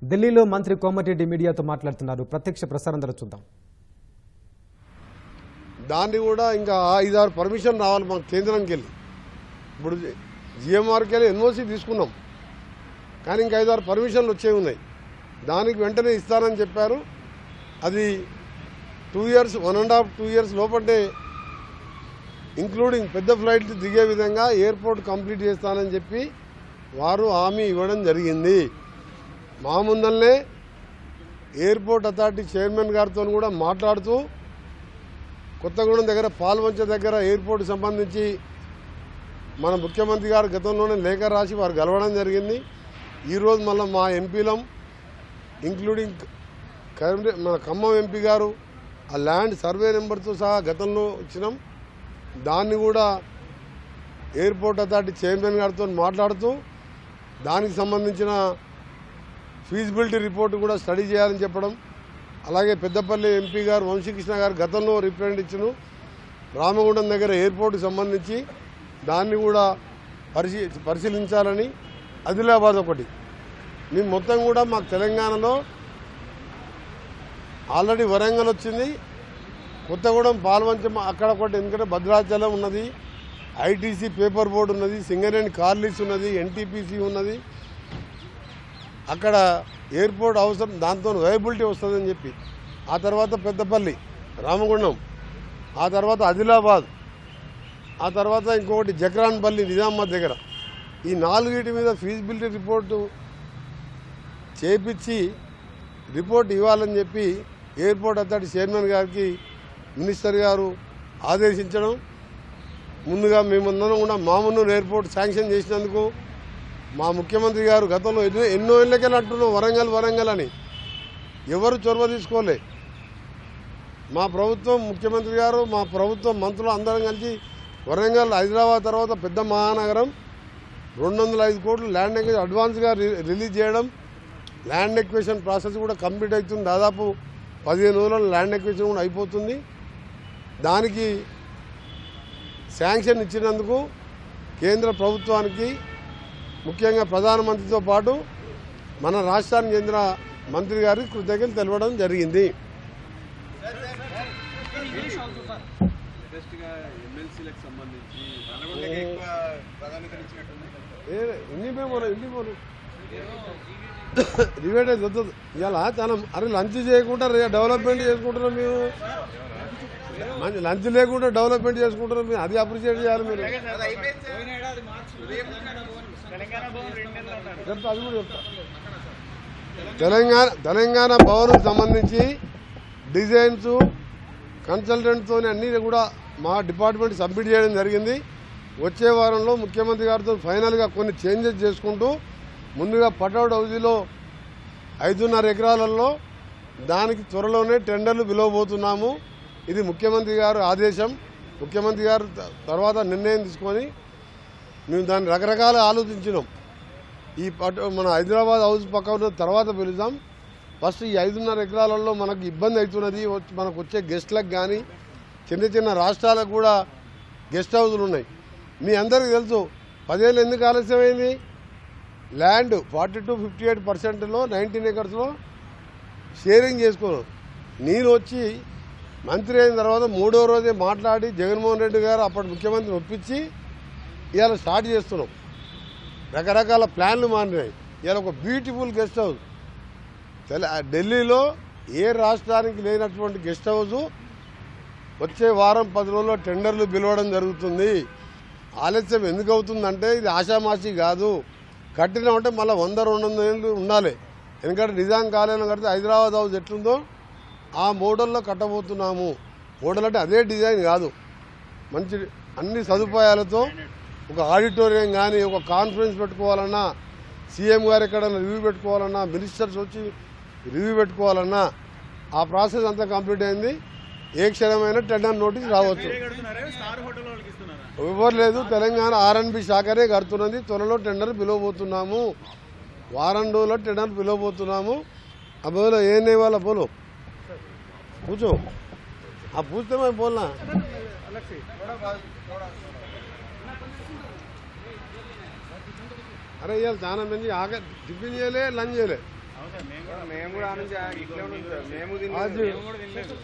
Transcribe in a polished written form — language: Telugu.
ఢిల్లీలో మంత్రి కోమటిరెడ్డి మీడియాతో మాట్లాడుతున్నారు. ప్రత్యక్ష ప్రసారంలో చూద్దాం. దాన్ని కూడా ఇంకా 5-6 పర్మిషన్ రావాలి మన కేంద్రానికి వెళ్ళి. ఇప్పుడు జిఎంఆర్కి వెళ్ళి ఎన్ఓసి తీసుకున్నాం, కానీ ఇంకా 5-6 పర్మిషన్లు వచ్చే ఉన్నాయి. దానికి వెంటనే ఇస్తానని చెప్పారు. అది 2 years 1.5-2 years లోపంటే ఇంక్లూడింగ్ పెద్ద ఫ్లైట్లు దిగే విధంగా ఎయిర్పోర్ట్ కంప్లీట్ చేస్తానని చెప్పి వారు హామీ ఇవ్వడం జరిగింది. మా ముందల్నే ఎయిర్పోర్ట్ అథారిటీ చైర్మన్ గారితో కూడా మాట్లాడుతూ కొత్తగూడెం దగ్గర పాల్వంచ దగ్గర ఎయిర్పోర్ట్ సంబంధించి మన ముఖ్యమంత్రి గారు గతంలోనే లేఖ రాసి వారు గెలవడం జరిగింది. ఈరోజు మళ్ళీ మా ఎంపీలం ఇంక్లూడింగ్ మన ఖమ్మం ఎంపీ గారు ఆ ల్యాండ్ సర్వే నెంబర్తో సహా గతంలో ఇచ్చినాం. దాన్ని కూడా ఎయిర్పోర్ట్ అథారిటీ చైర్మన్ గారితో మాట్లాడుతూ దానికి సంబంధించిన ఫీజిబిలిటీ రిపోర్ట్ కూడా స్టడీ చేయాలని చెప్పడం. అలాగే పెద్దపల్లి ఎంపీ గారు వంశీకృష్ణ గారు గతంలో రిప్రజెంట్ ఇచ్చిన రామగుండం దగ్గర ఎయిర్పోర్ట్కి సంబంధించి దాన్ని కూడా పరిశీలించాలని. ఆదిలాబాద్ ఒకటి మేము మొత్తం కూడా మాకు తెలంగాణలో ఆల్రెడీ వరంగల్ వచ్చింది, కొత్తగూడెం పాల్వంచం అక్కడ ఒకటి, ఎందుకంటే భద్రాచలం ఉన్నది, ఐటీసీ పేపర్ బోర్డు ఉన్నది, సింగరేణి కార్లీస్ ఉన్నది, ఎన్టీపీసీ ఉన్నది. అక్కడ ఎయిర్పోర్ట్ అవసరం, దాంతో వైబిలిటీ వస్తుందని చెప్పి ఆ తర్వాత పెద్దపల్లి రామగుండం, ఆ తర్వాత ఆదిలాబాద్, ఆ తర్వాత ఇంకొకటి జక్రాన్పల్లి నిజామాబాద్ దగ్గర. ఈ 4 మీద ఫీజిబిలిటీ రిపోర్టు చేపించి రిపోర్ట్ ఇవ్వాలని చెప్పి ఎయిర్పోర్ట్ అథారిటీ చైర్మన్ గారికి మినిస్టర్ గారు ఆదేశించడం. ముందుగా మేమందరం కూడా మామూలు ఎయిర్పోర్ట్ శాంక్షన్ చేసినందుకు మా ముఖ్యమంత్రి గారు గతంలో ఎన్నో ఏళ్ళకెళ్ళి అంటున్నాం వరంగల్ అని, ఎవరు చొరవ తీసుకోలే. మా ప్రభుత్వం ముఖ్యమంత్రి గారు మా ప్రభుత్వం మంత్రులు అందరం కలిసి వరంగల్ హైదరాబాద్ తర్వాత పెద్ద మహానగరం 205 కోట్లు ల్యాండ్ ఎక్విజిషన్ అడ్వాన్స్గా రిలీజ్ చేయడం. ల్యాండ్ ఎక్విజిషన్ ప్రాసెస్ కూడా కంప్లీట్ అవుతుంది. దాదాపు 15 రోజుల్లో ల్యాండ్ ఎక్విజిషన్ కూడా అయిపోతుంది. దానికి శాంక్షన్ ఇచ్చినందుకు కేంద్ర ప్రభుత్వానికి, ముఖ్యంగా ప్రధానమంత్రితో పాటు మన రాష్ట్రానికి చెందిన మంత్రి గారికి కృతజ్ఞతలు తెలపడం జరిగింది. రివేటేజ్ వద్దు ఇలా చాలా అరే లంచ్ చేయకుండా డెవలప్మెంట్ చేసుకుంటున్నాం మేము, లంచ్ లేకుండా డెవలప్మెంట్ చేసుకుంటున్నాం మేము, అది అప్రిషియేట్ చేయాలి మీరు. చెప్తా, అది కూడా చెప్తా. తెలంగాణ భవన్కు సంబంధించి డిజైన్స్ కన్సల్టెంట్తో అన్నీ కూడా మా డిపార్ట్మెంట్ సబ్మిట్ చేయడం జరిగింది. వచ్చే వారంలో ముఖ్యమంత్రి గారితో ఫైనల్గా కొన్ని చేంజెస్ చేసుకుంటూ ముందుగా పటౌట్ హౌజీలో 5.5 ఎకరాలలో దానికి త్వరలోనే టెండర్లు పిలవబోతున్నాము. ఇది ముఖ్యమంత్రి గారు ఆదేశం. ముఖ్యమంత్రి గారు తర్వాత నిర్ణయం తీసుకొని మేము దాన్ని రకరకాల ఆలోచించినాం. ఈ మన హైదరాబాద్ హౌస్ పక్క ఉన్న తర్వాత పిలుద్దాం. ఫస్ట్ ఈ 5.5 ఎకరాలలో మనకు ఇబ్బంది అవుతున్నది. మనకు వచ్చే గెస్ట్లకు కానీ చిన్న రాష్ట్రాలకు కూడా గెస్ట్ హౌజులు ఉన్నాయి. మీ అందరికీ తెలుసు 10 ఏళ్ళు ఎందుకు ఆలస్యమైంది. ల్యాండ్ 42-58%లో 19 acresలో షేరింగ్ చేసుకోను. నేను వచ్చి మంత్రి అయిన తర్వాత 3వ రోజే మాట్లాడి జగన్మోహన్ రెడ్డి గారు అప్పటి ముఖ్యమంత్రిని ఒప్పించి ఇవాళ స్టార్ట్ చేస్తున్నాం. రకరకాల ప్లాన్లు మారినాయి. ఇవాళ ఒక బ్యూటిఫుల్ గెస్ట్ హౌస్ ఢిల్లీలో ఏ రాష్ట్రానికి లేనటువంటి గెస్ట్ హౌస్ వచ్చే వారం 10 రోజుల్లో టెండర్లు పిలవడం జరుగుతుంది. ఆలస్యం ఎందుకు అవుతుందంటే ఇది ఆషామాషి కాదు. కట్టినామంటే మళ్ళీ 100-200 ఏళ్ళు ఉండాలి. ఎందుకంటే నిజాం కాలేజీలో కడితే హైదరాబాద్ హౌస్ ఎట్లుందో ఆ మోడల్లో కట్టబోతున్నాము. మోడల్ అంటే అదే డిజైన్ కాదు, మంచి అన్ని సదుపాయాలతో ఒక ఆడిటోరియం కానీ ఒక కాన్ఫరెన్స్ పెట్టుకోవాలన్నా, సీఎం గారు ఎక్కడన్నా రివ్యూ పెట్టుకోవాలన్నా, మినిస్టర్స్ వచ్చి రివ్యూ పెట్టుకోవాలన్నా ఆ ప్రాసెస్ అంతా కంప్లీట్ అయింది. ఏ క్షణమైన టెండర్ నోటీస్ రావచ్చు. ఎవరు లేదు, తెలంగాణ R&B శాఖనే కడుతున్నది. త్వరలో టెండర్ పిలవబోతున్నాము. వారం రోజుల్లో టెండర్ పిలవబోతున్నాము. ఆ బోలో ఏ వాళ్ళ బోలో కూర్చో, ఆ పూछते मैं बोलना అరే ఇవాళ చాలా మంది టిఫిన్ చేయలే, లంచ్ చేయలే. మేము కూడా ఇట్లా ఉన్నాం సార్. మేము आज తినలేదు.